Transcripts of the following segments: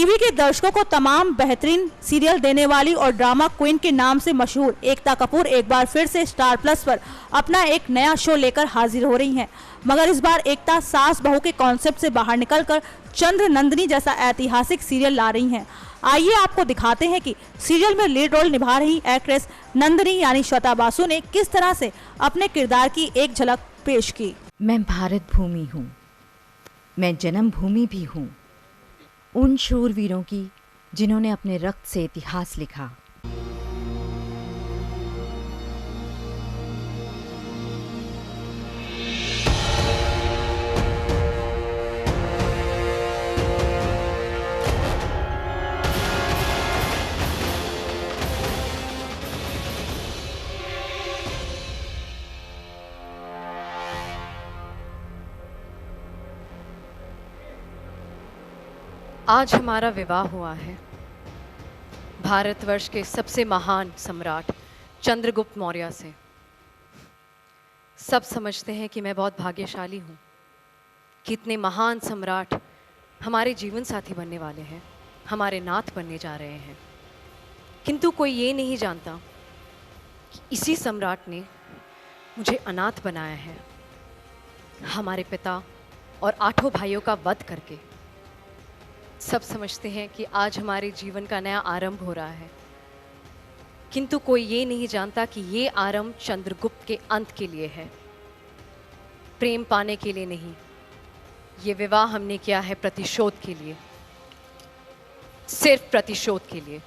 TV के दर्शकों को तमाम बेहतरीन सीरियल देने वाली और ड्रामा क्वीन के नाम से मशहूर एकता कपूर एक बार फिर से स्टार प्लस पर अपना एक नया शो लेकर हाजिर हो रही हैं। मगर इस बार एकता सास बहू के कॉन्सेप्ट से बाहर निकलकर चंद्र नंदिनी जैसा ऐतिहासिक सीरियल ला रही हैं। आइए आपको दिखाते हैं कि सीरियल में लीड रोल निभा रही एक्ट्रेस नंदिनी यानी श्वेता बासु ने किस तरह से अपने किरदार की एक झलक पेश की। मैं भारत भूमि हूँ, मैं जन्मभूमि भी हूँ उन शूरवीरों की जिन्होंने अपने रक्त से इतिहास लिखा। आज हमारा विवाह हुआ है भारतवर्ष के सबसे महान सम्राट चंद्रगुप्त मौर्य से। सब समझते हैं कि मैं बहुत भाग्यशाली हूँ कि इतने महान सम्राट हमारे जीवन साथी बनने वाले हैं, हमारे नाथ बनने जा रहे हैं। किंतु कोई ये नहीं जानता कि इसी सम्राट ने मुझे अनाथ बनाया है, हमारे पिता और 8 भाइयों का वध करके। सब समझते हैं कि आज हमारे जीवन का नया आरंभ हो रहा है, किंतु कोई ये नहीं जानता कि ये आरंभ चंद्रगुप्त के अंत के लिए है, प्रेम पाने के लिए नहीं। ये विवाह हमने किया है प्रतिशोध के लिए, सिर्फ प्रतिशोध के लिए।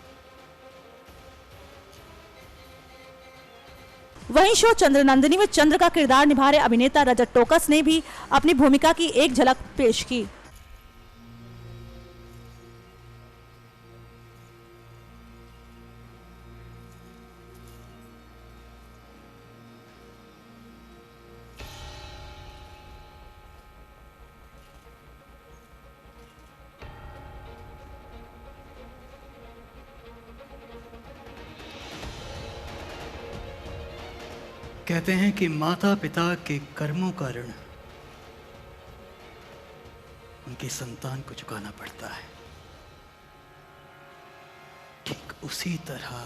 वहीं शो चंद्र नंदिनी में चंद्र का किरदार निभा रहे अभिनेता रजत टोकस ने भी अपनी भूमिका की एक झलक पेश की। कहते हैं कि माता पिता के कर्मों का ऋण उनकी संतान को चुकाना पड़ता है। ठीक उसी तरह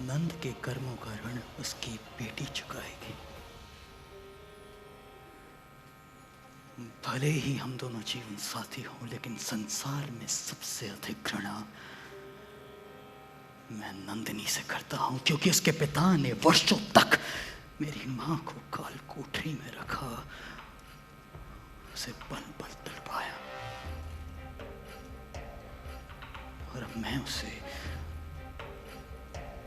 नंद के कर्मों का ऋण उसकी बेटी चुकाएगी। भले ही हम दोनों जीवन साथी हों, लेकिन संसार में सबसे अधिक घृणा मैं नंदिनी से करता हूं, क्योंकि उसके पिता ने वर्षों तक मेरी मां को काल कोठरी में रखा, उसे पल पल तड़पाया, और अब मैं उसे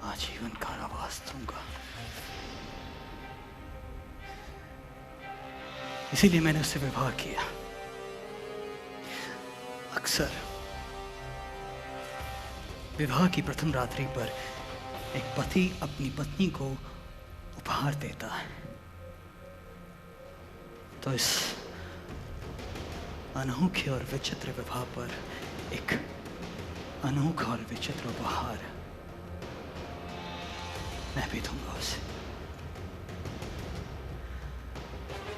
आजीवन कारावास दूंगा। इसीलिए मैंने उससे विवाह किया। अक्सर विवाह की प्रथम रात्रि पर एक पति अपनी पत्नी को उपहार देता है, तो इस अनोखे और विचित्र विवाह पर एक अनोखा और विचित्र उपहार मैं भी दूंगा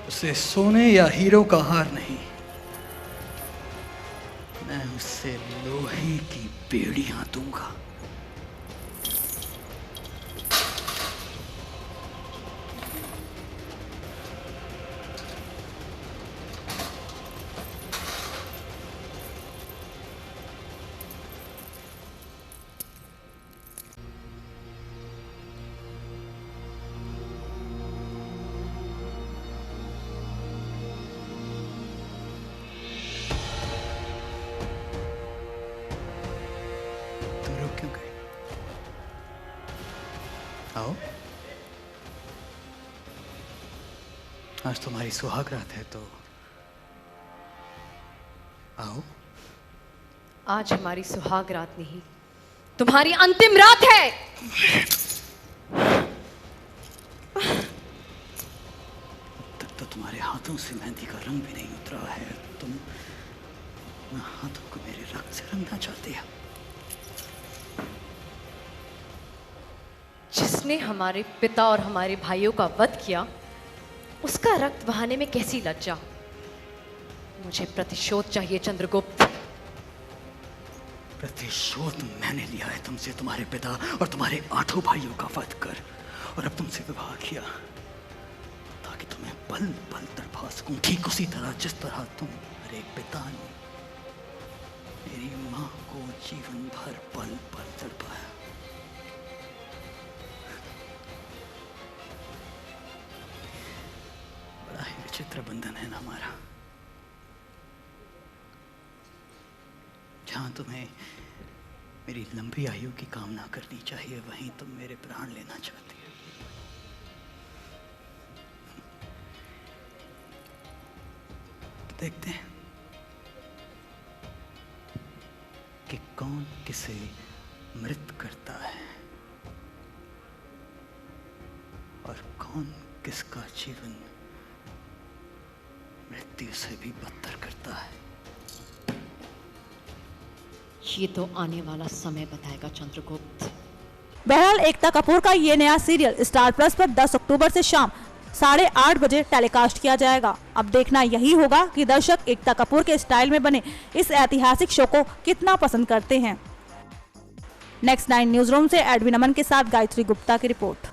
उसे सोने या हीरो का हार नहीं, मैं उससे लोहे की बेड़ियां दूंगा। क्यों गए? आओ, आज तुम्हारी सुहाग रात है, तो आओ। आज हमारी सुहाग रात नहीं, तुम्हारी अंतिम रात है। तब तो तुम्हारे हाथों से मेहंदी का रंग भी नहीं उतरा है, तुम हाथों को मेरे रक्त से रंगना चाहती है। जिसने हमारे पिता और हमारे भाइयों का वध किया, उसका रक्त बहाने में कैसी लज्जा। मुझे प्रतिशोध चाहिए चंद्रगुप्त, प्रतिशोध मैंने लिया है तुमसे, तुम्हारे पिता और तुम्हारे 8 भाइयों का वध कर, और अब तुमसे विवाह किया ताकि तुम्हें पल पल तड़पा सकूं, ठीक उसी तरह जिस तरह तुम्हारे पिता ने मेरी मां को जीवन भर पल पल तड़पाया। बड़ा ही विचित्र बंधन है ना हमारा, जहां तुम्हें मेरी लंबी आयु की कामना करनी चाहिए, वहीं तुम मेरे प्राण लेना चाहती हो। तो देखते हैं कि कौन किसे मृत करता है और कौन किसका जीवन मृत्यु से भी बदतर करता है। ये तो आने वाला समय बताएगा चंद्रगुप्त। बहरहाल एकता कपूर का ये नया सीरियल स्टार प्लस पर 10 अक्टूबर से शाम 8:30 बजे टेलीकास्ट किया जाएगा। अब देखना यही होगा कि दर्शक एकता कपूर के स्टाइल में बने इस ऐतिहासिक शो को कितना पसंद करते हैं। नेक्स्ट 9 न्यूज रूम से एडविन अमन के साथ गायत्री गुप्ता की रिपोर्ट।